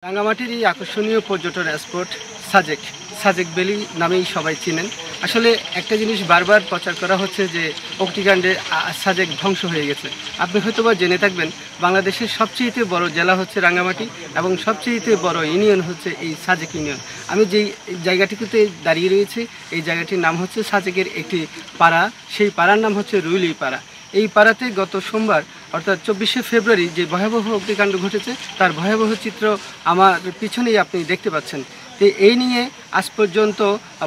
রাঙ্গামাটির এই আকর্ষণীয় পর্যটন স্পট সাজেক ভ্যালি নামেই সবাই চিনেন। আসলে একটা জিনিস বারবার প্রচার করা হচ্ছে যে অগ্নিকাণ্ডে সাজেক ধ্বংস হয়ে গেছে। আপনি হয়তোবা জেনে থাকবেন বাংলাদেশের সবচেয়ে বড় জেলা হচ্ছে রাঙ্গামাটি এবং সবচেয়ে বড় ইউনিয়ন হচ্ছে এই সাজেক ইউনিয়ন। আমি যেই জায়গাটিতে দাঁড়িয়ে রয়েছি এই জায়গাটির নাম হচ্ছে সাজেকের একটি পাড়া, সেই পাড়ার নাম হচ্ছে রুইলি পাড়া। এই পাড়াতে গত সোমবার অর্থাৎ 24শে ফেব্রুয়ারি যে ভয়াবহ অগ্নিকাণ্ড ঘটেছে তার ভয়াবহ চিত্র আমার পিছনেই আপনি দেখতে পাচ্ছেন। তো এই নিয়ে আজ পর্যন্ত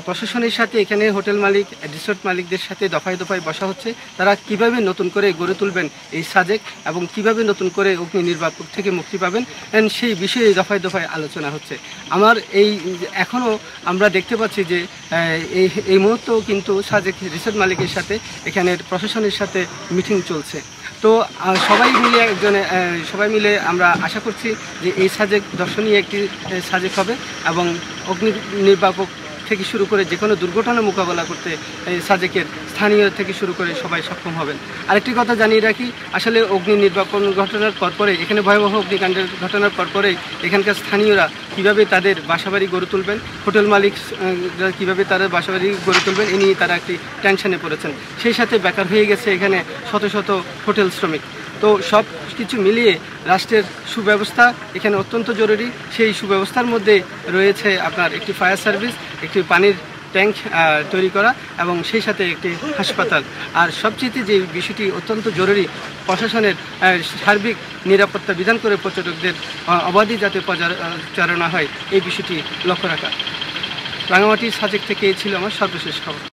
প্রশাসনের সাথে এখানে হোটেল মালিক, রিসোর্ট মালিকদের সাথে দফায় দফায় বসা হচ্ছে। তারা কিভাবে নতুন করে গড়ে তুলবেন এই সাজেক এবং কিভাবে নতুন করে অগ্নি নির্বাপক থেকে মুক্তি পাবেন সেই বিষয়ে দফায় দফায় আলোচনা হচ্ছে। আমার এখনও আমরা দেখতে পাচ্ছি যে এই মুহূর্তেও কিন্তু সাজেক রিসোর্ট মালিকের সাথে এখানের প্রশাসনের সাথে মিটিং চলছে। তো সবাই মিলে আমরা আশা করছি যে এই সাজেক দর্শনীয় একটি সাজেক হবে এবং অগ্নি নির্বাপক থেকে শুরু করে যে কোনো দুর্ঘটনা মোকাবেলা করতে সাজেকের স্থানীয় থেকে শুরু করে সবাই সক্ষম হবেন। আরেকটি কথা জানিয়ে রাখি, আসলে অগ্নি নির্বাপন ঘটনার পরপরে এখানে ভয়াবহ অগ্নিকাণ্ডের ঘটনার পরপরেই এখানকার স্থানীয়রা কীভাবে তাদের বাসাবাড়ি গড়ে তুলবেন, হোটেল মালিক কীভাবে তাদের বাসাবাড়ি গড়ে তুলবেন এ নিয়ে তারা একটি টেনশনে পড়েছেন। সেই সাথে বেকার হয়ে গেছে এখানে শত শত হোটেল শ্রমিক। তো সব কিছু মিলিয়ে রাষ্ট্রের সুব্যবস্থা এখানে অত্যন্ত জরুরি। সেই সুব্যবস্থার মধ্যে রয়েছে আপনার একটি ফায়ার সার্ভিস, একটি পানির ট্যাঙ্ক তৈরি করা এবং সেই সাথে একটি হাসপাতাল। আর সবচেয়ে যে বিষয়টি অত্যন্ত জরুরি, প্রশাসনের সার্বিক নিরাপত্তা বিধান করে পর্যটকদের অবাধে যাতে পরিচালনা হয় এই বিষয়টি লক্ষ্য রাখা। রাঙ্গামাটির সাজেক থেকে এই ছিল আমার সর্বশেষ খবর।